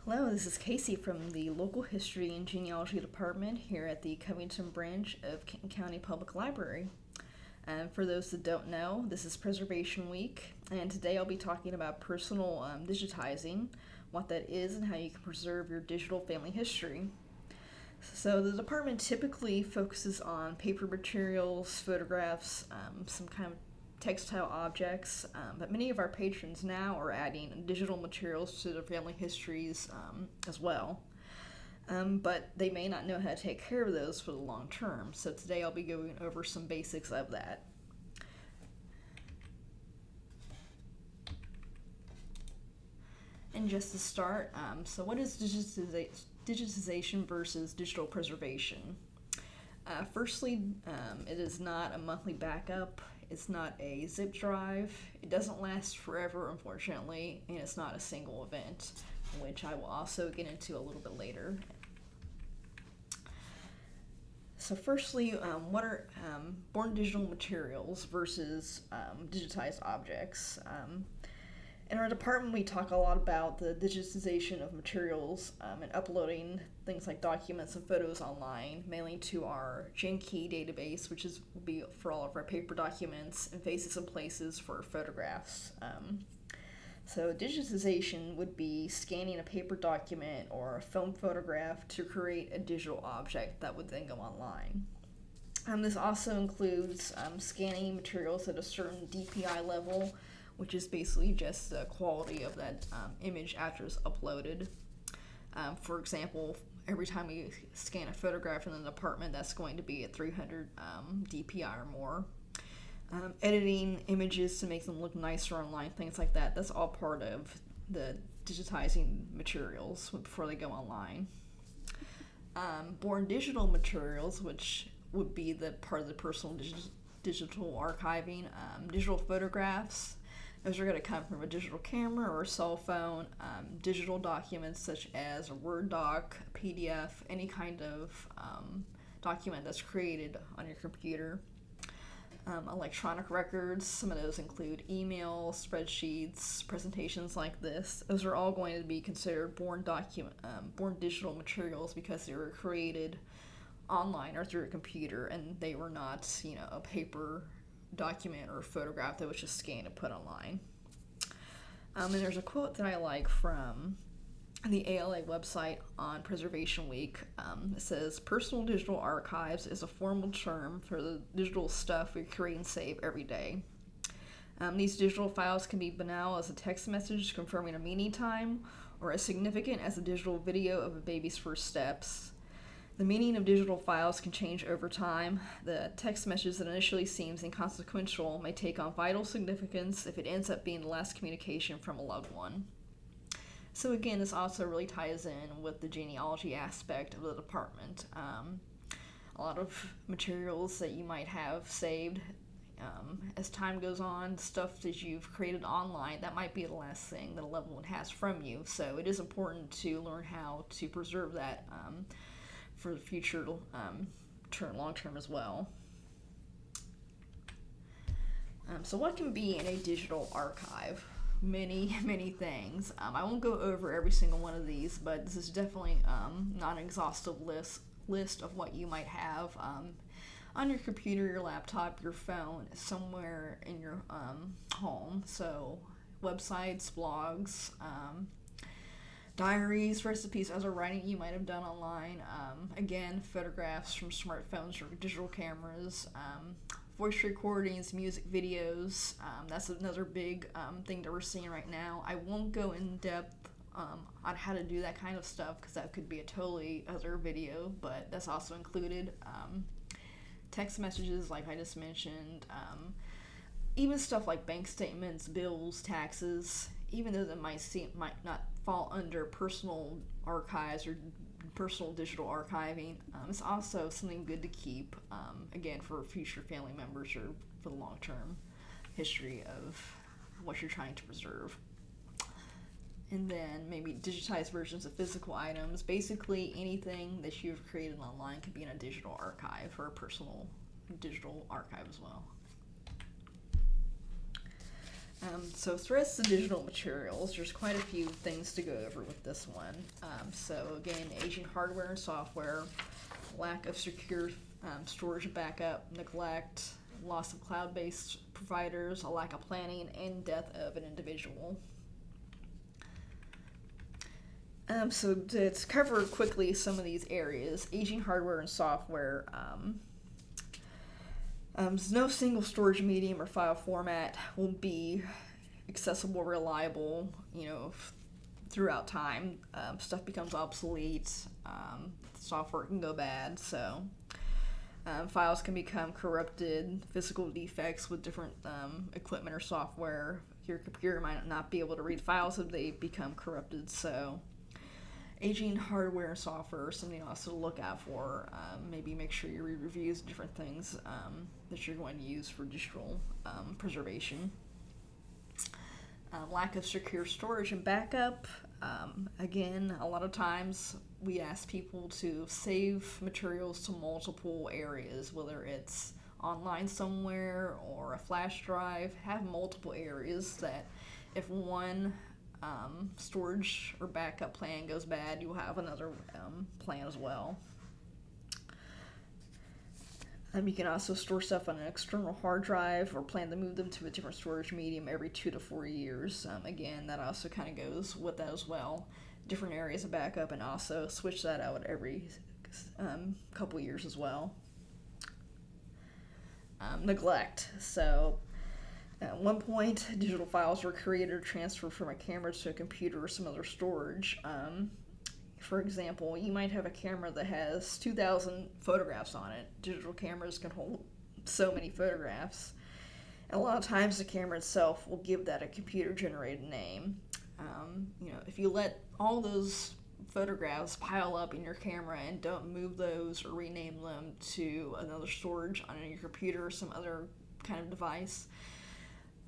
Hello, this is Casey from the Local History and Genealogy Department here at the Covington branch of Kenton County Public Library. And for those that don't know, this is Preservation Week, and today I'll be talking about personal digitizing, what that is, and how you can preserve your digital family history. So the department typically focuses on paper materials, photographs, some kind of textile objects, but many of our patrons now are adding digital materials to their family histories as well. But they may not know how to take care of those for the long term, so today I'll be going over some basics of that. And just to start, so what is digitization versus digital preservation? Firstly, it is not a monthly backup. It's not a zip drive. It doesn't last forever, unfortunately, and it's not a single event, which I will also get into a little bit later. So firstly, what are born digital materials versus digitized objects? In our department, we talk a lot about the digitization of materials and uploading things like documents and photos online, mainly to our GenKey database, which will be for all of our paper documents, and Faces and Places for photographs. So digitization would be scanning a paper document or a film photograph to create a digital object that would then go online. This also includes scanning materials at a certain DPI level, which is basically just the quality of that image after it's uploaded. For example, every time we scan a photograph in the department, that's going to be at 300 DPI or more. Editing images to make them look nicer online, things like that, that's all part of the digitizing materials before they go online. Born digital materials, which would be the part of the personal digital archiving, digital photographs. Those are going to come from a digital camera or a cell phone, digital documents such as a Word doc, a PDF, any kind of document that's created on your computer. Electronic records, some of those include emails, spreadsheets, presentations like this. Those are all going to be considered born digital materials because they were created online or through a computer, and they were not, a paper document or a photograph that was just scanned and put online. And there's a quote that I like from the ALA website on Preservation Week. It says, "Personal digital archives is a formal term for the digital stuff we create and save every day. These digital files can be banal as a text message confirming a meeting time, or as significant as a digital video of a baby's first steps. The meaning of digital files can change over time. The text message that initially seems inconsequential may take on vital significance if it ends up being the last communication from a loved one." So again, this also really ties in with the genealogy aspect of the department. A lot of materials that you might have saved as time goes on, stuff that you've created online, that might be the last thing that a loved one has from you. So it is important to learn how to preserve that for the future long term as well. So what can be in a digital archive? Many things. I won't go over every single one of these, but this is definitely not an exhaustive list of what you might have on your computer, your laptop, your phone, somewhere in your home. So websites, blogs, diaries, recipes, other writing you might have done online. Again, photographs from smartphones or digital cameras, voice recordings, music videos. That's another big thing that we're seeing right now. I won't go in depth on how to do that kind of stuff because that could be a totally other video, but that's also included. Text messages, like I just mentioned, even stuff like bank statements, bills, taxes, even though that might not fall under personal archives or personal digital archiving, it's also something good to keep, again, for future family members or for the long-term history of what you're trying to preserve. And then maybe digitized versions of physical items. Basically anything that you've created online could be in a digital archive or a personal digital archive as well. So threats to digital materials, there's quite a few things to go over with this one. So again, aging hardware and software, lack of secure storage and backup, neglect, loss of cloud-based providers, a lack of planning, and death of an individual. So to cover quickly some of these areas, aging hardware and software, no single storage medium or file format will be accessible, reliable, throughout time. Stuff becomes obsolete, software can go bad, so files can become corrupted, physical defects with different equipment or software. Your computer might not be able to read files if they become corrupted, so aging hardware and software is something also to look out for. Maybe make sure you read reviews of different things that you're going to use for digital preservation. Lack of secure storage and backup. Again, a lot of times we ask people to save materials to multiple areas, whether it's online somewhere or a flash drive. Have multiple areas that if one storage or backup plan goes bad, you'll have another plan as well. You can also store stuff on an external hard drive or plan to move them to a different storage medium every 2 to 4 years. Again, that also kind of goes with that as well. Different areas of backup, and also switch that out every couple years as well. Neglect. So at one point, digital files were created or transferred from a camera to a computer or some other storage. For example, you might have a camera that has 2,000 photographs on it. Digital cameras can hold so many photographs. And a lot of times the camera itself will give that a computer-generated name. If you let all those photographs pile up in your camera and don't move those or rename them to another storage on your computer or some other kind of device,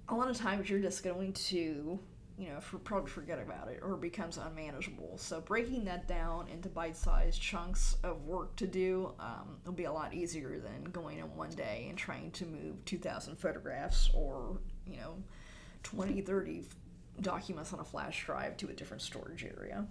a lot of times you're just going to probably forget about it, or it becomes unmanageable. So breaking that down into bite-sized chunks of work to do will be a lot easier than going in one day and trying to move 2,000 photographs or 20, 30 documents on a flash drive to a different storage area.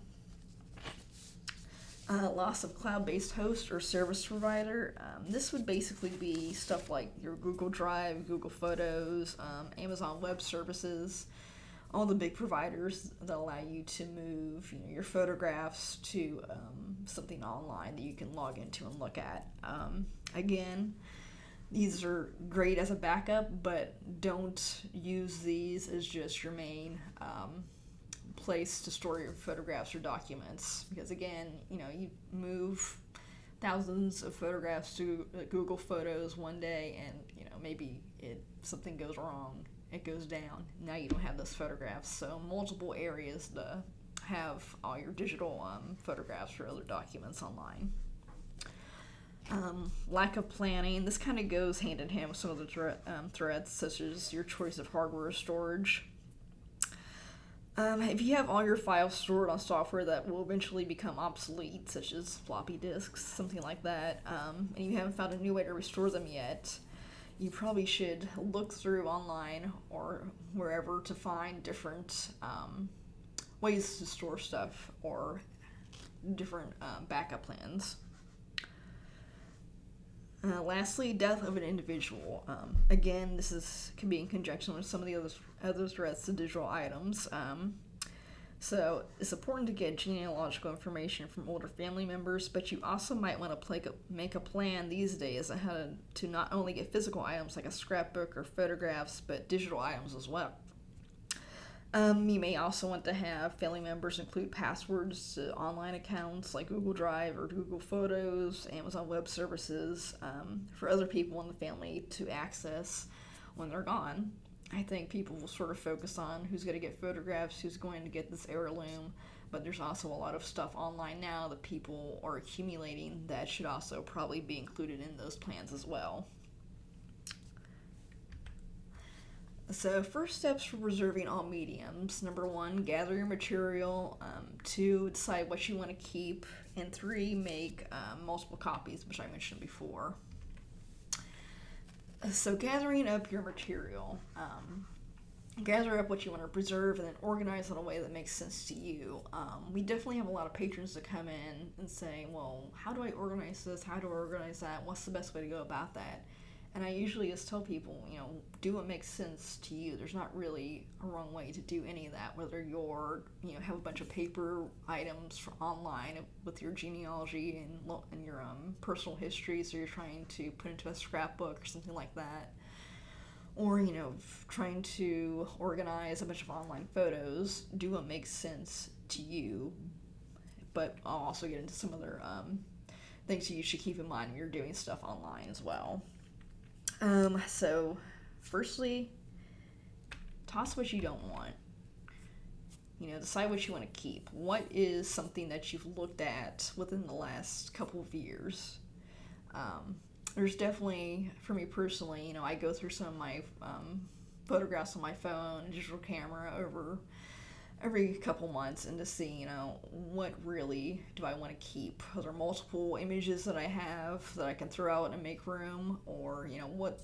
Loss of cloud-based host or service provider. This would basically be stuff like your Google Drive, Google Photos, Amazon Web Services, all the big providers that allow you to move your photographs to something online that you can log into and look at. Again, these are great as a backup, but don't use these as just your main place to store your photographs or documents, because again, you move thousands of photographs to Google Photos one day, and maybe something goes wrong, it goes down. Now you don't have those photographs. So multiple areas to have all your digital photographs or other documents online. Lack of planning. This kind of goes hand in hand with some of the threats, such as your choice of hardware or storage. If you have all your files stored on software that will eventually become obsolete, such as floppy disks, something like that, and you haven't found a new way to restore them yet, you probably should look through online or wherever to find different ways to store stuff or different backup plans. Lastly, death of an individual. Again, this can be in conjunction with some of the other threats to digital items. So it's important to get genealogical information from older family members, but you also might want to make a plan these days on how to not only get physical items like a scrapbook or photographs, but digital items as well. You may also want to have family members include passwords to online accounts like Google Drive or Google Photos, Amazon Web Services, for other people in the family to access when they're gone. I think people will sort of focus on who's going to get photographs, who's going to get this heirloom, but there's also a lot of stuff online now that people are accumulating that should also probably be included in those plans as well. So first steps for preserving all mediums. Number 1, gather your material. 2, decide what you want to keep. And 3, make multiple copies, which I mentioned before. So gathering up your material. gather up what you want to preserve, and then organize in a way that makes sense to you. We definitely have a lot of patrons that come in and say, well, how do I organize this? How do I organize that? What's the best way to go about that? And I usually just tell people, do what makes sense to you. There's not really a wrong way to do any of that, whether you're, have a bunch of paper items online with your genealogy and your personal history, so you're trying to put into a scrapbook or something like that. Or, trying to organize a bunch of online photos. Do what makes sense to you. But I'll also get into some other things you should keep in mind when you're doing stuff online as well. So, firstly, toss what you don't want. Decide what you want to keep. What is something that you've looked at within the last couple of years? There's definitely, for me personally, I go through some of my photographs on my phone and digital camera over every couple months and to see, what really do I want to keep? Are there multiple images that I have that I can throw out and make room? Or, what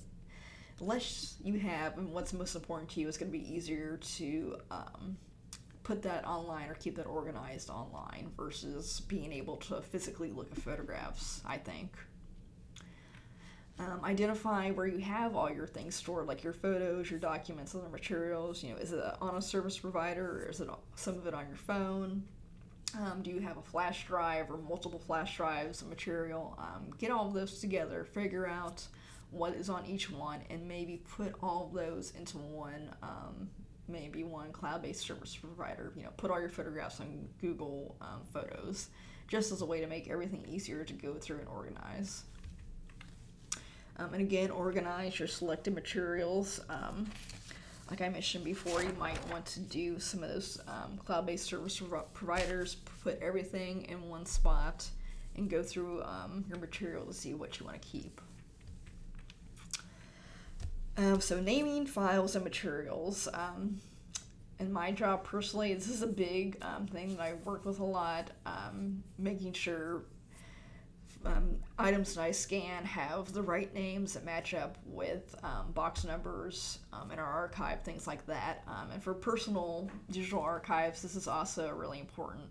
less you have and what's most important to you is going to be easier to put that online or keep that organized online versus being able to physically look at photographs, I think. Identify where you have all your things stored, like your photos, your documents, other materials. Is it on a service provider, or is it some of it on your phone? Do you have a flash drive or multiple flash drives of material? Get all of those together, figure out what is on each one, and maybe put all of those into one cloud-based service provider. Put all your photographs on Google Photos, just as a way to make everything easier to go through and organize. And again, organize your selected materials. Like I mentioned before, you might want to do some of those cloud-based service providers, put everything in one spot, and go through your material to see what you want to keep. So naming files and materials. In my job personally, this is a big thing that I work with a lot, making sure items that I scan have the right names that match up with box numbers in our archive, things like that. And for personal digital archives, this is also really important.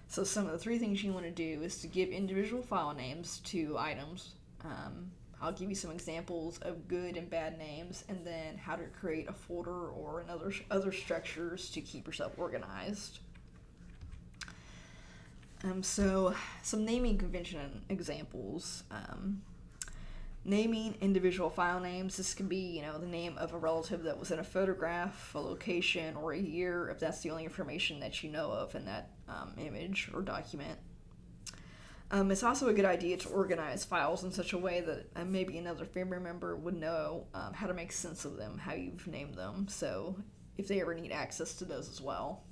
So some of the three things you want to do is to give individual file names to items. I'll give you some examples of good and bad names, and then how to create a folder or other structures to keep yourself organized. So some naming convention examples. Naming individual file names. This can be, the name of a relative that was in a photograph, a location, or a year, if that's the only information that you know of in that image or document. It's also a good idea to organize files in such a way that maybe another family member would know how to make sense of them, how you've named them, so if they ever need access to those as well.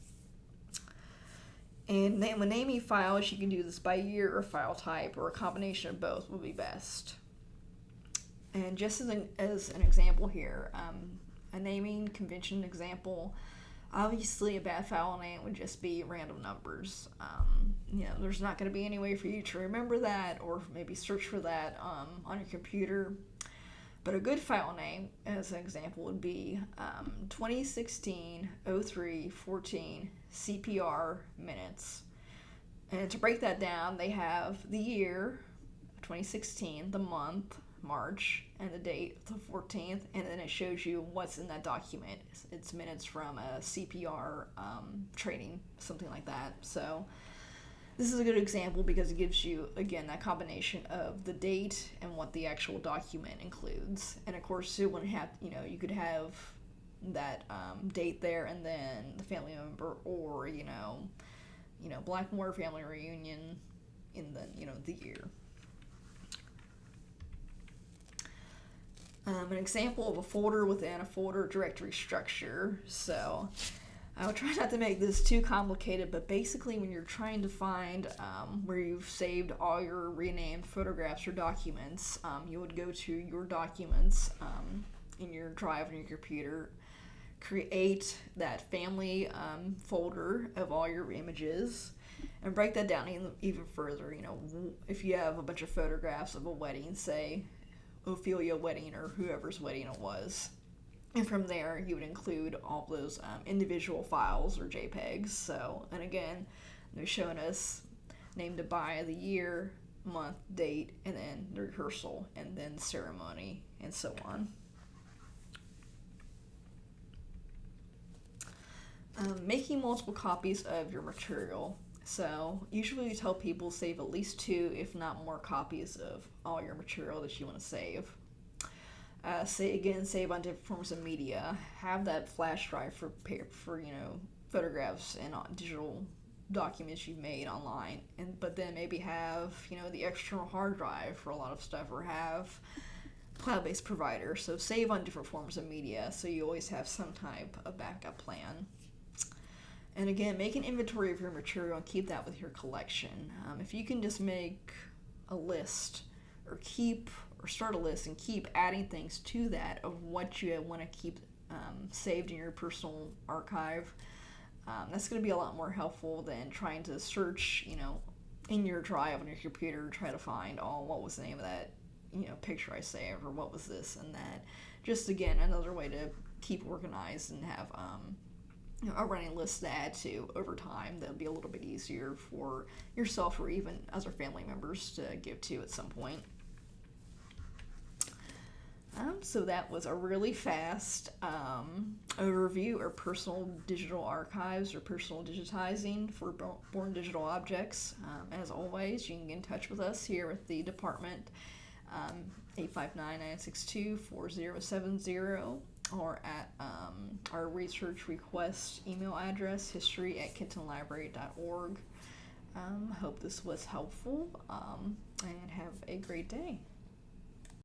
And when naming files, you can do this by year or file type, or a combination of both would be best. And just as an example here, a naming convention example, obviously a bad file name would just be random numbers. There's not going to be any way for you to remember that or maybe search for that on your computer. But a good file name, as an example, would be 2016-03-14 CPR minutes. And to break that down, they have the year, 2016, the month, March, and the date, the 14th, and then it shows you what's in that document. It's minutes from a CPR training, something like that. So this is a good example because it gives you, again, that combination of the date and what the actual document includes. And of course, it wouldn't have, you could have that date there and then the family member, or, Blackmore family reunion in the year. An example of a folder within a folder directory structure. So I would try not to make this too complicated, but basically when you're trying to find where you've saved all your renamed photographs or documents, you would go to your documents in your drive on your computer, create that family folder of all your images, and break that down even further. If you have a bunch of photographs of a wedding, say Ophelia wedding or whoever's wedding it was, And from there, you would include all those individual files or JPEGs. So, and again, they're showing us name to buy, the year, month, date, and then the rehearsal, and then ceremony, and so on. Making multiple copies of your material. So usually we tell people save at least 2, if not more, copies of all your material that you want to save. Save on different forms of media. Have that flash drive for photographs and digital documents you've made online, but then maybe have the external hard drive for a lot of stuff, or have cloud-based provider. So save on different forms of media, so you always have some type of backup plan. And again, make an inventory of your material and keep that with your collection. If you can just make a list, or start a list and keep adding things to that of what you want to keep saved in your personal archive, that's going to be a lot more helpful than trying to search, in your drive on your computer, try to find, what was the name of that, picture I saved, or what was this and that. Just again, another way to keep organized and have a running list to add to over time that'll be a little bit easier for yourself or even other family members to give to at some point. So that was a really fast overview of personal digital archives or personal digitizing for born digital objects. As always, you can get in touch with us here at the department, 859-962-4070, or at our research request email address, history@kentonlibrary.org. Hope this was helpful, and have a great day.